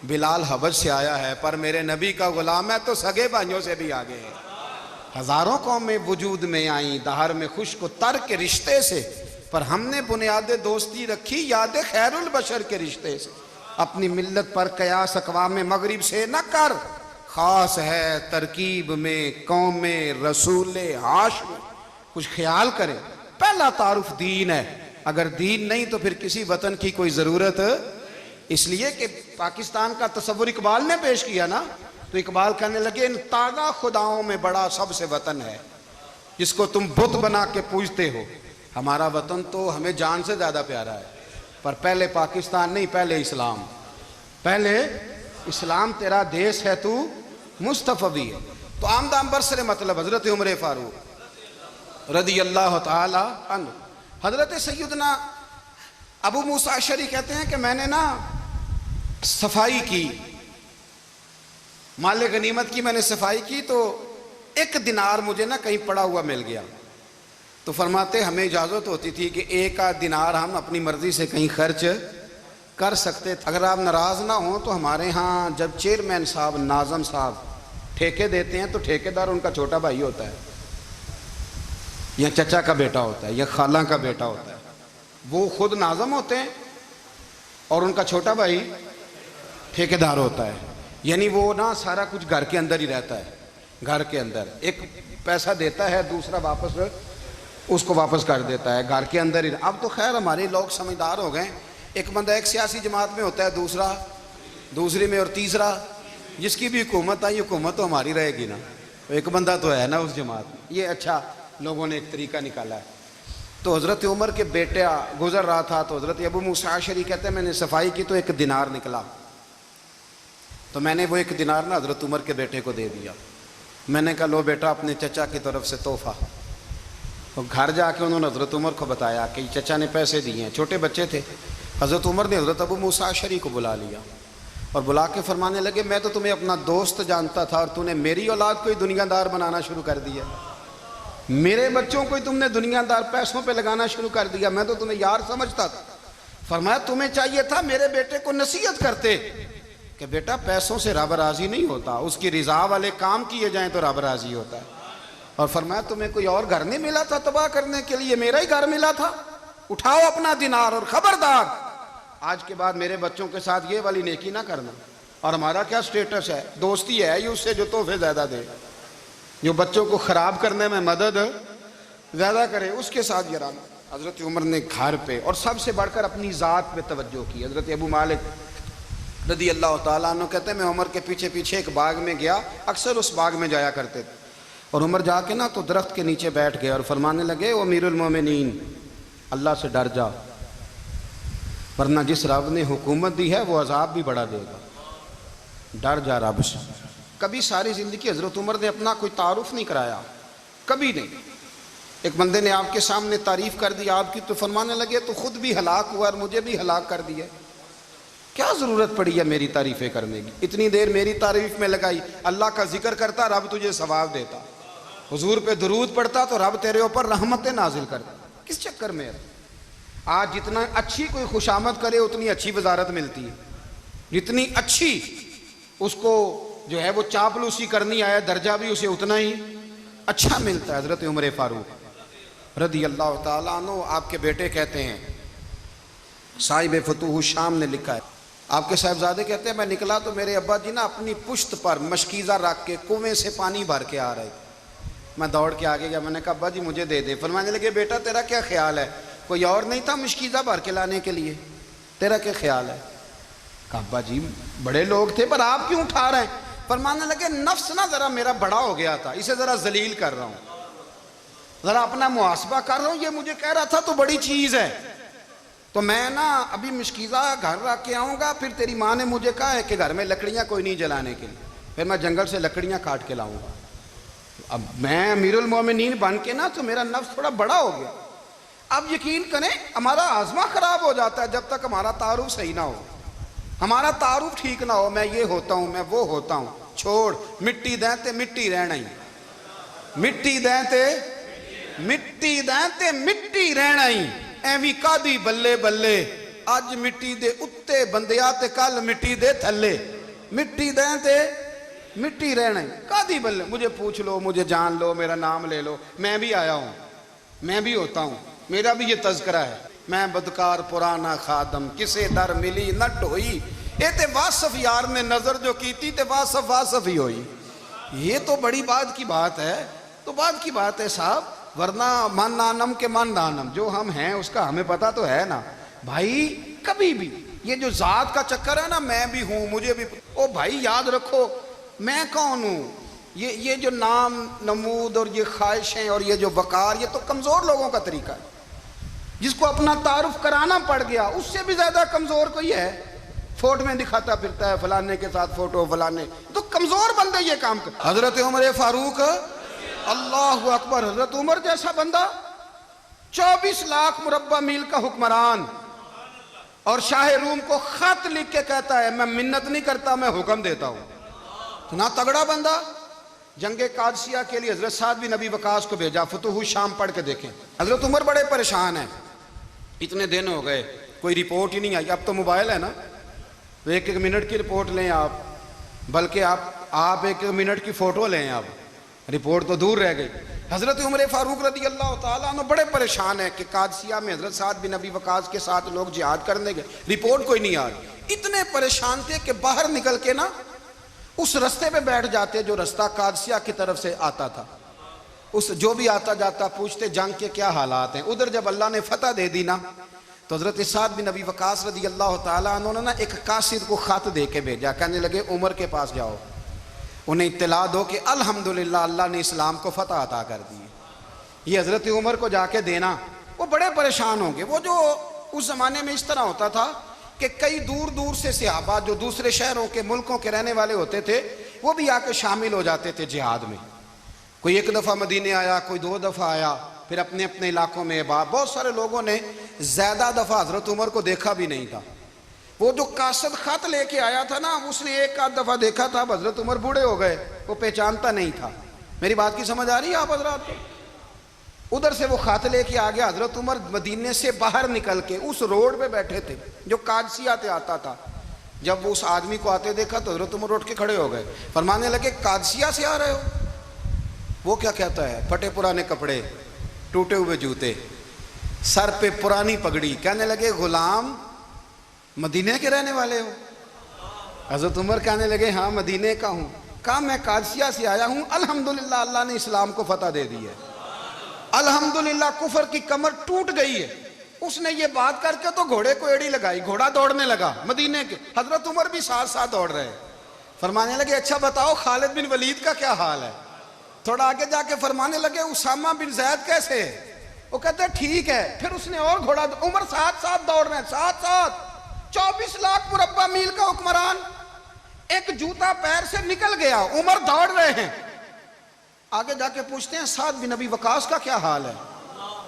S1: بلال حبش سے آیا ہے پر میرے نبی کا غلام ہے تو سگے بھائیوں سے بھی آگے ہے. ہزاروں قومیں وجود میں آئیں دہر میں خشک و تر کے رشتے سے، پر ہم نے بنیاد دوستی رکھی یاد خیر البشر کے رشتے سے. اپنی ملت پر قیاس اقوام مغرب سے نہ کر، خاص ہے ترکیب میں قوم رسول ہاشم. کچھ خیال کرے، پہلا تعارف دین ہے. اگر دین نہیں تو پھر کسی وطن کی کوئی ضرورت. اس لیے کہ پاکستان کا تصور اقبال نے پیش کیا نا، تو اقبال کہنے لگے ان تازہ خداؤں میں بڑا سب سے وطن ہے جس کو تم بت بنا کے پوجتے ہو. ہمارا وطن تو ہمیں جان سے زیادہ پیارا ہے، پر پہلے پاکستان نہیں، پہلے اسلام. پہلے اسلام تیرا دیس ہے، تو مصطفی ہے. تو آمدام برسر مطلب حضرت عمر فاروق رضی اللہ تعالی عنہ. حضرت سیدنا ابو موسیٰ اشعری کہتے ہیں کہ میں نے نا صفائی کی، مال غنیمت کی میں نے صفائی کی، تو ایک دینار مجھے نا کہیں پڑا ہوا مل گیا. تو فرماتے ہمیں اجازت ہوتی تھی کہ ایک آدھ دینار ہم اپنی مرضی سے کہیں خرچ کر سکتے. اگر آپ ناراض نہ ہوں تو ہمارے ہاں جب چیئرمین صاحب ناظم صاحب ٹھیکے دیتے ہیں تو ٹھیکیدار ان کا چھوٹا بھائی ہوتا ہے، یا چچا کا بیٹا ہوتا ہے، یا خالہ کا بیٹا ہوتا ہے. وہ خود ناظم ہوتے ہیں اور ان کا چھوٹا بھائی ٹھیکیدار ہوتا ہے. یعنی وہ نا سارا کچھ گھر کے اندر ہی رہتا ہے. گھر کے اندر ایک پیسہ دیتا ہے، دوسرا واپس اس کو واپس کر دیتا ہے، گھر کے اندر ہی. اب تو خیر ہمارے لوگ سمجھدار ہو گئے. ایک بندہ ایک سیاسی جماعت میں ہوتا ہے، دوسرا دوسری میں، اور تیسرا جس کی بھی حکومت آئی حکومت تو ہماری رہے گی نا. ایک بندہ تو ہے نا اس جماعت میں. یہ اچھا لوگوں نے ایک طریقہ نکالا ہے. تو حضرت عمر کے بیٹے گزر رہا تھا تو حضرت ابو موسیٰ اشعری کہتے ہیں میں نے صفائی کی تو ایک دینار نکلا. تو میں نے وہ ایک دینار نا حضرت عمر کے بیٹے کو دے دیا. میں نے کہا لو بیٹا اپنے چچا کی طرف سے تحفہ. تو گھر جا کے انہوں نے حضرت عمر کو بتایا کہ چچا نے پیسے دیے ہیں. چھوٹے بچے تھے. حضرت عمر نے حضرت ابو موسیٰ اشعری کو بلا لیا اور بلا کے فرمانے لگے میں تو تمہیں اپنا دوست جانتا تھا اور تو نے میری اولاد کو ہی دنیا دار بنانا شروع کر دیا. میرے بچوں کو ہی تم نے دنیا دار پیسوں پہ لگانا شروع کر دیا. میں تو تمہیں یار سمجھتا تھا. فرمایا تمہیں چاہیے تھا میرے بیٹے کو نصیحت کرتے کہ بیٹا پیسوں سے رب راضی نہیں ہوتا، اس کی رضا والے کام کیے جائیں تو رب راضی ہوتا ہے. اور فرمایا تمہیں کوئی اور گھر نہیں ملا تھا تباہ کرنے کے لیے، میرا ہی گھر ملا تھا. اٹھاؤ اپنا دینار اور خبردار آج کے بعد میرے بچوں کے ساتھ یہ والی نیکی نہ کرنا. اور ہمارا کیا سٹیٹس ہے؟ دوستی ہے یہ اس سے جو تحفے زیادہ دے، جو بچوں کو خراب کرنے میں مدد زیادہ کرے اس کے ساتھ یہ رہنا. حضرت عمر نے گھر پہ اور سب سے بڑھ کر اپنی ذات پہ توجہ کی. حضرت ابو مالک رضی اللہ تعالیٰ عنہ کہتے ہیں میں عمر کے پیچھے پیچھے ایک باغ میں گیا، اکثر اس باغ میں جایا کرتے تھے. اور عمر جا کے نا تو درخت کے نیچے بیٹھ گئے اور فرمانے لگے او امیر المومنین اللہ سے ڈر جا، ورنہ جس رب نے حکومت دی ہے وہ عذاب بھی بڑا دے گا. ڈر جا رب سے. کبھی ساری زندگی حضرت عمر نے اپنا کوئی تعارف نہیں کرایا، کبھی نہیں. ایک بندے نے آپ کے سامنے تعریف کر دی آپ کی تو فرمانے لگے تو خود بھی ہلاک ہوا اور مجھے بھی ہلاک کر دیا. کیا ضرورت پڑی ہے میری تعریفیں کرنے کی؟ اتنی دیر میری تعریف میں لگائی. اللہ کا ذکر کرتا رب تجھے ثواب دیتا، حضور پہ درود پڑھتا تو رب تیرے اوپر رحمتیں نازل کرتا. کس چکر میں ہے؟ آج جتنا اچھی کوئی خوشامد کرے اتنی اچھی وزارت ملتی ہے، جتنی اچھی اس کو جو ہے وہ چاپلوسی کرنی آیا درجہ بھی اسے اتنا ہی اچھا ملتا ہے. حضرت عمر فاروق رضی اللہ تعالیٰ عنہ آپ کے بیٹے کہتے ہیں، صاحب فتوح الشام نے لکھا ہے آپ کے صاحبزادے کہتے ہیں میں نکلا تو میرے ابا جی نا اپنی پشت پر مشکیزہ رکھ کے کنویں سے پانی بھر کے آ رہے تھے۔ میں دوڑ کے آگے گیا، میں نے کہا ابا جی مجھے دے دے۔ فرمانے لگے بیٹا تیرا کیا خیال ہے، کوئی اور نہیں تھا مشکیزہ بھر کے لانے کے لیے، تیرا کیا خیال ہے؟ کہا ابا جی بڑے لوگ تھے پر آپ کیوں اٹھا رہے ہیں؟ فرمانے لگے نفس نا ذرا میرا بڑا ہو گیا تھا، اسے ذرا ذلیل کر رہا ہوں، ذرا اپنا محاسبہ کر رہا ہوں، یہ مجھے کہہ رہا تھا تو بڑی چیز ہے، تو میں نا ابھی مشکیزہ گھر رکھ کے آؤں گا، پھر تیری ماں نے مجھے کہا ہے کہ گھر میں لکڑیاں کوئی نہیں جلانے کے لیے، پھر میں جنگل سے لکڑیاں کاٹ کے لاؤں گا۔ اب میں امیر المومنین بن کے نا تو میرا نفس تھوڑا بڑا ہو گیا۔ اب یقین کریں ہمارا آزما خراب ہو جاتا ہے جب تک ہمارا تعارف صحیح نہ ہو، ہمارا تعارف ٹھیک نہ ہو، میں یہ ہوتا ہوں میں وہ ہوتا ہوں، چھوڑ مٹی دیں تے مٹی رہنا ہی، مٹی دیں تے مٹی دیں تے مٹی رہنا ہی، ایویں کادی بلے بلے اج مٹی دے اتے بندیا تے کل مٹی دے تھلے، مٹی دیں تے مٹی رہنا ہی، کادی بلے، مجھے پوچھ لو مجھے جان لو میرا نام لے لو، میں بھی آیا ہوں، میں بھی ہوتا ہوں، میرا بھی یہ تذکرہ ہے، میں بدکار پرانا خادم کسے در ملی نہ ٹوئی، اے تے واصف یار نے نظر جو کیتی تے واصف واصف ہی ہوئی۔ یہ تو بڑی بات کی بات ہے، تو بات کی بات ہے صاحب، ورنہ من نانم کے من نانم، جو ہم ہیں اس کا ہمیں پتہ تو ہے نا بھائی۔ کبھی بھی یہ جو ذات کا چکر ہے نا میں بھی ہوں مجھے بھی، او بھائی یاد رکھو میں کون ہوں، یہ جو نام نمود اور یہ خواہشیں اور یہ جو وقار، یہ تو کمزور لوگوں کا طریقہ ہے، جس کو اپنا تعارف کرانا پڑ گیا اس سے بھی زیادہ کمزور کوئی ہے، فوٹو میں دکھاتا پھرتا ہے فلانے کے ساتھ فوٹو فلانے، تو کمزور بندے یہ کام کرتے۔ حضرت عمر فاروق اللہ اکبر، حضرت عمر جیسا بندہ 24 لاکھ مربع میل کا حکمران، اور شاہ روم کو خط لکھ کے کہتا ہے میں منت نہیں کرتا میں حکم دیتا ہوں، اتنا تگڑا بندہ۔ جنگ قادسیہ کے لیے حضرت سعد بن ابی وقاص کو بھیجا، فتوح شام پڑھ کے دیکھیں، حضرت عمر بڑے پریشان ہیں، اتنے دن ہو گئے کوئی رپورٹ ہی نہیں آئی، اب تو موبائل ہے نا، ایک ایک منٹ کی رپورٹ لیں آپ، بلکہ آپ ایک ایک منٹ کی فوٹو لیں، آپ رپورٹ تو دور رہ گئی۔ حضرت عمر فاروق رضی اللہ تعالیٰ عنہ بڑے پریشان ہیں کہ قادسیہ میں حضرت سعد بن ابی وقاص کے ساتھ لوگ جہاد کرنے گئے، رپورٹ کوئی نہیں آ رہی، اتنے پریشان تھے کہ باہر نکل کے نا اس رستے پہ بیٹھ جاتے جو رستہ قادسیہ کی طرف سے آتا تھا، اس جو بھی آتا جاتا پوچھتے جنگ کے کیا حالات ہیں۔ ادھر جب اللہ نے فتح دے دی نا تو حضرت سعد بن ابی وقاص رضی اللہ تعالیٰ عنہ نے نا ایک قاصد کو خط دے کے بھیجا، کہنے لگے عمر کے پاس جاؤ، انہیں اطلاع دو کہ الحمدللہ اللہ نے اسلام کو فتح عطا کر دی۔ یہ حضرت عمر کو جا کے دینا، وہ بڑے پریشان ہوں گے۔ وہ جو اس زمانے میں اس طرح ہوتا تھا کہ کئی دور دور سے صحابہ جو دوسرے شہروں کے ملکوں کے رہنے والے ہوتے تھے وہ بھی آ کے شامل ہو جاتے تھے جہاد میں، کوئی ایک دفعہ مدینے آیا، کوئی 2 دفعہ آیا، پھر اپنے اپنے علاقوں میں بہت سارے لوگوں نے زیادہ دفعہ حضرت عمر کو دیکھا بھی نہیں تھا۔ وہ جو قاصد خط لے کے آیا تھا نا اس نے 1 دفعہ دیکھا تھا، حضرت عمر بوڑھے ہو گئے، وہ پہچانتا نہیں تھا۔ میری بات کی سمجھ آ رہی ہے آپ حضرات کو؟ ادھر سے وہ خط لے کے آ گیا، حضرت عمر مدینے سے باہر نکل کے اس روڈ پہ بیٹھے تھے جو قادسیہ سے آتا تھا، جب وہ اس آدمی کو آتے دیکھا تو حضرت عمر اٹھ کے کھڑے ہو گئے، فرمانے لگے قادسیہ سے آ رہے ہو؟ وہ کیا کہتا ہے؟ پھٹے پرانے کپڑے، ٹوٹے ہوئے جوتے، سر پہ پرانی پگڑی، کہنے لگے غلام مدینے کے رہنے والے ہو؟ حضرت عمر کہنے لگے ہاں مدینے کا ہوں۔ کہا میں قادسیہ سے آیا ہوں، الحمدللہ اللہ نے اسلام کو فتح دے دی ہے، الحمدللہ کفر کی کمر ٹوٹ گئی ہے۔ اس نے یہ بات کر کے تو گھوڑے کو ایڑی لگائی، گھوڑا دوڑنے لگا مدینے کے، حضرت عمر بھی ساتھ ساتھ دوڑ رہے، فرمانے لگے اچھا بتاؤ خالد بن ولید کا کیا حال ہے؟ تھوڑا آگے جا کے فرمانے لگے اسامہ بن زید کیسے ہے؟ وہ کہتے ہیں ٹھیک ہے۔ پھر اس نے اور گھوڑا، عمر ساتھ ساتھ دوڑ رہے ہیں، ساتھ ساتھ 24 لاکھ مربع میل کا حکمران، ایک جوتا پیر سے نکل گیا، عمر دوڑ رہے ہیں۔ آگے جا کے پوچھتے ہیں سعد بن ابی وقاص کا کیا حال ہے؟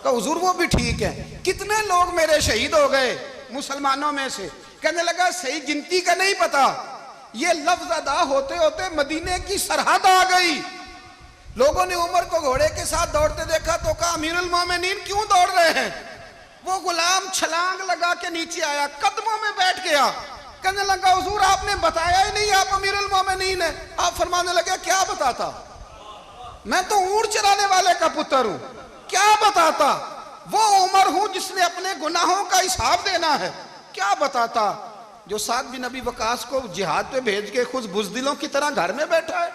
S1: کہ حضور وہ بھی ٹھیک ہے۔ کتنے لوگ میرے شہید ہو گئے مسلمانوں میں سے؟ کہنے لگا صحیح گنتی کا نہیں پتا، یہ لفظ ادا ہوتے ہوتے مدینے کی سرحد آ گئی۔ لوگوں نے عمر کو گھوڑے کے ساتھ دوڑتے دیکھا تو کہا امیر المومنین کیوں دوڑ رہے ہیں؟ وہ غلام چھلانگ لگا کے نیچے آیا، قدموں میں بیٹھ گیا، کہنے لگا حضور آپ نے بتایا ہی نہیں آپ امیر المومنین ہیں۔ آپ فرمانے لگے کیا بتاتا؟ میں تو اونٹ چرانے والے کا پتر ہوں، کیا بتاتا؟ وہ عمر ہوں جس نے اپنے گناہوں کا حساب دینا ہے، کیا بتاتا؟ جو سعد بن ابی وقاص کو جہاد پہ بھیج کے خود بزدلوں کی طرح گھر میں بیٹھا ہے،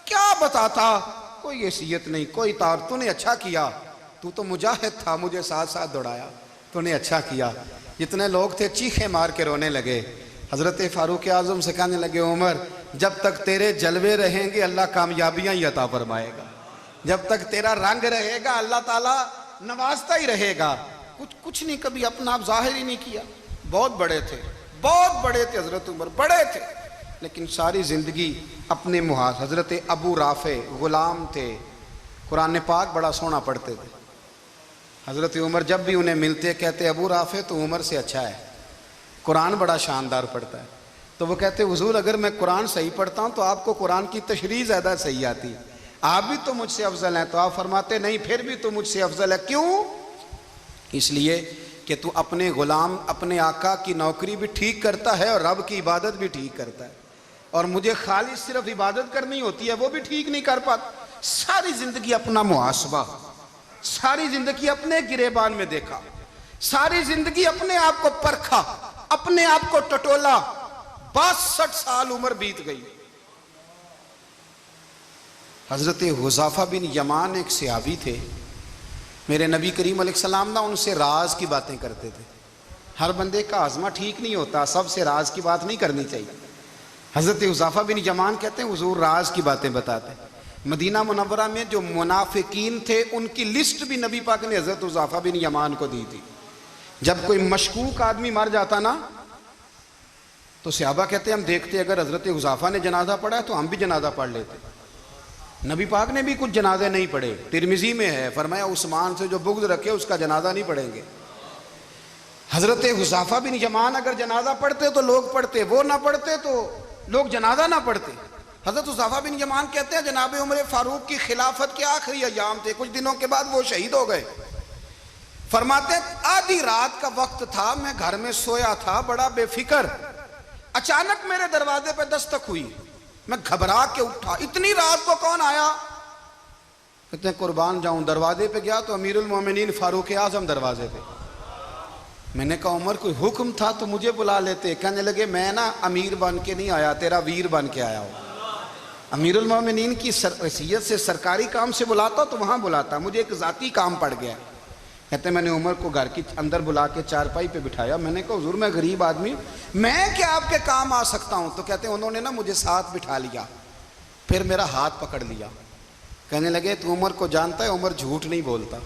S1: کیا بتاتا؟ کوئی حیثیت نہیں، کوئی تار، تو نے اچھا کیا، تو مجاہد تھا، مجھے ساتھ ساتھ دوڑایا، تو نے اچھا کیا۔ جتنے لوگ تھے چیخیں مار کے رونے لگے۔ حضرت فاروق اعظم سے کہنے لگے عمر جب تک تیرے جلوے رہیں گے اللہ کامیابیاں ہی عطا فرمائے گا، جب تک تیرا رنگ رہے گا اللہ تعالیٰ نوازتا ہی رہے گا۔ کچھ نہیں، کبھی اپنا آپ ظاہر ہی نہیں کیا۔ بہت بڑے تھے، بہت بڑے تھے حضرت عمر، بڑے تھے، لیکن ساری زندگی اپنے محاذ۔ حضرت ابو رافع غلام تھے، قرآن پاک بڑا سونا پڑھتے تھے۔ حضرت عمر جب بھی انہیں ملتے کہتے ابو رافع تو عمر سے اچھا ہے، قرآن بڑا شاندار پڑھتا ہے۔ تو وہ کہتے حضور اگر میں قرآن صحیح پڑھتا ہوں تو آپ کو قرآن کی تشریح زیادہ صحیح آتی ہے، آپ بھی تو مجھ سے افضل ہیں۔ تو آپ فرماتے نہیں، پھر بھی تو مجھ سے افضل ہے۔ کیوں؟ اس لیے کہ تو اپنے غلام، اپنے آقا کی نوکری بھی ٹھیک کرتا ہے اور رب کی عبادت بھی ٹھیک کرتا ہے، اور مجھے خالص صرف عبادت کرنی ہوتی ہے، وہ بھی ٹھیک نہیں کر پاتا۔ ساری زندگی اپنا محاسبہ، ساری زندگی اپنے گریبان میں دیکھا، ساری زندگی اپنے آپ کو پرکھا، اپنے آپ کو ٹٹولا۔ 62 سال عمر بیت گئی۔ حضرت حذیفہ بن یمان ایک صحابی تھے، میرے نبی کریم علیہ السلام ان سے راز کی باتیں کرتے تھے۔ ہر بندے کا ہاضمہ ٹھیک نہیں ہوتا، سب سے راز کی بات نہیں کرنی چاہیے۔ حضرت حذیفہ بن یمان کہتے ہیں حضور راز کی باتیں بتاتے۔ مدینہ منورہ میں جو منافقین تھے ان کی لسٹ بھی نبی پاک نے حضرت حذیفہ بن یمان کو دی تھی۔ جب کوئی مشکوک آدمی مر جاتا نا تو صحابہ کہتے ہیں ہم دیکھتے اگر حضرت حذیفہ نے جنازہ پڑھا ہے تو ہم بھی جنازہ پڑھ لیتے۔ نبی پاک نے بھی کچھ جنازے نہیں پڑھے، ترمذی میں ہے، فرمایا عثمان سے جو بغض رکھے اس کا جنازہ نہیں پڑھیں گے۔ حضرت حذیفہ بن یمان اگر جنازہ پڑھتے تو لوگ پڑھتے، وہ نہ پڑھتے تو لوگ جنازہ نہ پڑھتے۔ حضرت حذیفہ بن یمان کہتے ہیں جناب عمر فاروق کی خلافت کے آخری ایام تھے، کچھ دنوں کے بعد وہ شہید ہو گئے۔ فرماتے آدھی رات کا وقت تھا، میں گھر میں سویا تھا بڑا بے فکر، اچانک میرے دروازے پہ دستک ہوئی، میں گھبرا کے اٹھا، اتنی رات کو کون آیا؟ کہتے ہیں قربان جاؤں، دروازے پہ گیا تو امیر المومنین فاروق اعظم دروازے پہ۔ میں نے کہا عمر کوئی حکم تھا تو مجھے بلا لیتے۔ کہنے لگے میں نا امیر بن کے نہیں آیا، تیرا ویر بن کے آیا ہوں۔ امیر المومنین کی حیثیت سے سرکاری کام سے بلاتا تو وہاں بلاتا، مجھے ایک ذاتی کام پڑ گیا۔ کہتے ہیں میں نے عمر کو گھر کی اندر بلا کے چارپائی پہ بٹھایا، میں نے کہا حضور میں غریب آدمی، میں کیا آپ کے کام آ سکتا ہوں؟ تو کہتے ہیں انہوں نے نا مجھے ساتھ بٹھا لیا، پھر میرا ہاتھ پکڑ لیا، کہنے لگے تو عمر کو جانتا ہے؟ عمر جھوٹ نہیں بولتا،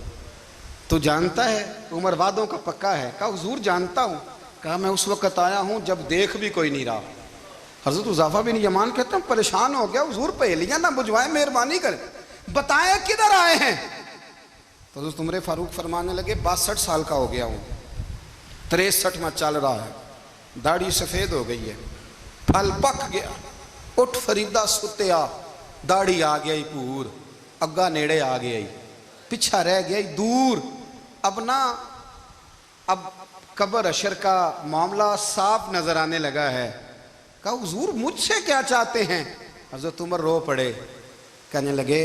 S1: تو جانتا ہے عمر وعدوں کا پکا ہے؟ کہا حضور جانتا ہوں۔ کہا میں اس وقت آیا ہوں جب دیکھ بھی کوئی نہیں رہا۔ حضرت حذیفہ بن یمان کہتے ہیں پریشان ہو گیا، حضور پہلیاں نہ بجھوائیں، مہربانی کریں بتائیں کدھر آئے ہیں؟ تو حضرت عمر فاروق فرمانے لگے 62 سال کا ہو گیا ہوں، 63 میں چل رہا ہے، داڑھی سفید ہو گئی ہے، پھل پک گیا، اٹھ فریدہ ستیا، داڑھی آ گئی پور، اگا نیڑے آ گئی، پیچھا رہ گئی دور، اب قبر اشر کا معاملہ صاف نظر آنے لگا ہے۔ کہا حضور مجھ سے کیا چاہتے ہیں؟ حضرت عمر رو پڑے، کہنے لگے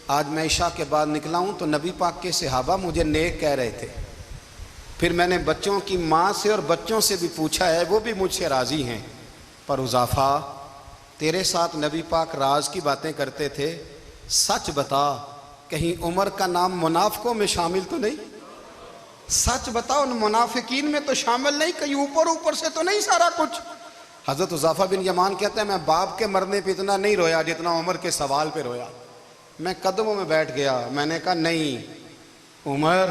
S1: آج میں عشاء کے بعد نکلا ہوں تو نبی پاک کے صحابہ مجھے نیک کہہ رہے تھے، پھر میں نے بچوں کی ماں سے اور بچوں سے بھی پوچھا ہے، وہ بھی مجھ سے راضی ہیں، پر حذیفہ تیرے ساتھ نبی پاک راز کی باتیں کرتے تھے، سچ بتا کہیں عمر کا نام منافقوں میں شامل تو نہیں؟ سچ بتا ان منافقین میں تو شامل نہیں، کہیں اوپر سے تو نہیں سارا کچھ؟ حضرت حذیفہ بن یمان کہتے ہیں میں باپ کے مرنے پہ اتنا نہیں رویا جتنا عمر کے سوال پہ رویا۔ میں قدموں میں بیٹھ گیا، میں نے کہا نہیں عمر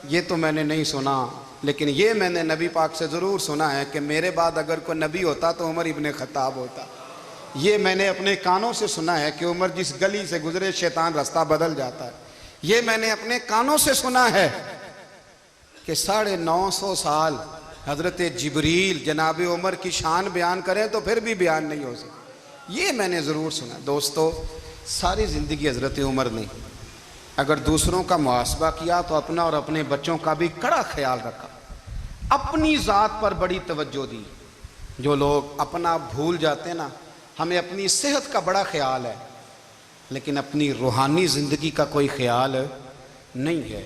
S1: یہ تو میں نے نہیں سنا، لیکن یہ میں نے نبی پاک سے ضرور سنا ہے کہ میرے بعد اگر کوئی نبی ہوتا تو عمر ابن خطاب ہوتا۔ یہ میں نے اپنے کانوں سے سنا ہے کہ عمر جس گلی سے گزرے شیطان رستہ بدل جاتا ہے۔ یہ میں نے اپنے کانوں سے سنا ہے کہ 950 سال حضرت جبریل جناب عمر کی شان بیان کریں تو پھر بھی بیان نہیں ہو سکتا، یہ میں نے ضرور سنا۔ دوستو ساری زندگی حضرت عمر نے اگر دوسروں کا محاسبہ کیا تو اپنا اور اپنے بچوں کا بھی کڑا خیال رکھا، اپنی ذات پر بڑی توجہ دی۔ جو لوگ اپنا بھول جاتے ہیں نا، ہمیں اپنی صحت کا بڑا خیال ہے لیکن اپنی روحانی زندگی کا کوئی خیال نہیں ہے،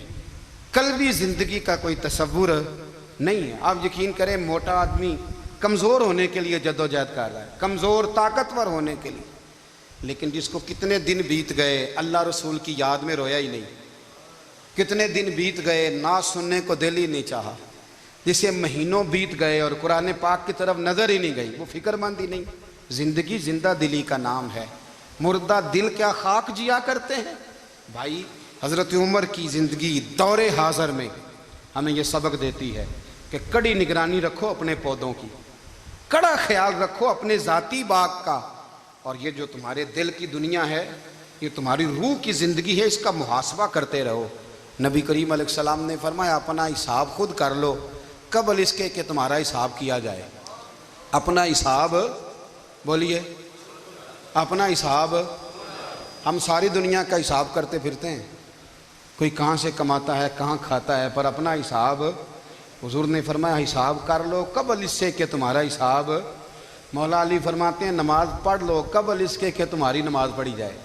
S1: قلبی زندگی کا کوئی تصور نہیں ہے۔ آپ یقین کریں موٹا آدمی کمزور ہونے کے لیے جدوجہد کر رہا ہے، کمزور طاقتور ہونے کے لیے، لیکن جس کو کتنے دن بیت گئے اللہ رسول کی یاد میں رویا ہی نہیں، کتنے دن بیت گئے نہ سننے کو دل ہی نہیں چاہا، جسے مہینوں بیت گئے اور قرآن پاک کی طرف نظر ہی نہیں گئی، وہ فکر مند ہی نہیں۔ زندگی زندہ دلی کا نام ہے، مردہ دل کیا خاک جیا کرتے ہیں۔ بھائی حضرت عمر کی زندگی دور حاضر میں ہمیں یہ سبق دیتی ہے کہ کڑی نگرانی رکھو اپنے پودوں کی، کڑا خیال رکھو اپنے ذاتی باغ کا، اور یہ جو تمہارے دل کی دنیا ہے، یہ تمہاری روح کی زندگی ہے، اس کا محاسبہ کرتے رہو۔ نبی کریم علیہ السلام نے فرمایا اپنا حساب خود کر لو قبل اس کے کہ تمہارا حساب کیا جائے۔ اپنا حساب بولیے، اپنا حساب۔ ہم ساری دنیا کا حساب کرتے پھرتے ہیں، کوئی کہاں سے کماتا ہے کہاں کھاتا ہے، پر اپنا حساب حضور نے فرمایا حساب کر لو قبل اس سے کہ تمہارا حساب۔ مولا علی فرماتے ہیں نماز پڑھ لو قبل اس کے کہ تمہاری نماز پڑھی جائے،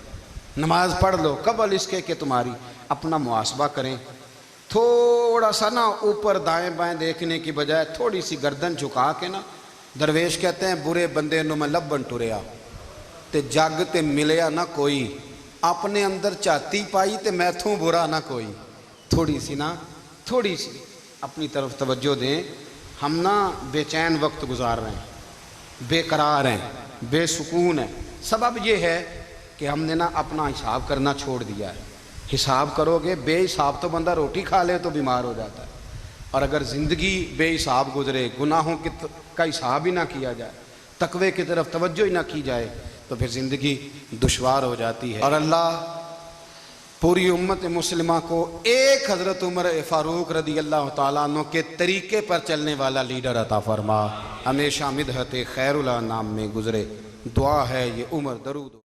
S1: نماز پڑھ لو قبل اس کے کہ تمہاری۔ اپنا محاسبہ کریں، تھوڑا سا نا اوپر دائیں بائیں دیکھنے کی بجائے تھوڑی سی گردن جھکا کے نا، درویش کہتے ہیں برے بندے نو میں لبن ٹریا تے جگ تے ملیا نہ کوئی، اپنے اندر چاتی پائی تے میتھوں برا نہ کوئی۔ تھوڑی سی نا، تھوڑی سی اپنی طرف توجہ دیں۔ ہم نا بے چین وقت گزار رہے ہیں، بے قرار ہیں، بے سکون ہیں، سبب یہ ہے کہ ہم نے نا اپنا حساب کرنا چھوڑ دیا ہے۔ حساب کرو گے، بے حساب تو بندہ روٹی کھا لے تو بیمار ہو جاتا ہے، اور اگر زندگی بے حساب گزرے، گناہوں کا حساب ہی نہ کیا جائے، تقوی کی طرف توجہ ہی نہ کی جائے، تو پھر زندگی دشوار ہو جاتی ہے۔ اور اللہ پوری امت مسلمہ کو ایک حضرت عمر فاروق رضی اللہ تعالیٰ عنہ کے طریقے پر چلنے والا لیڈر عطا فرما، ہمیشہ مدحت خیر الانام میں گزرے۔ دعا ہے یہ عمر درود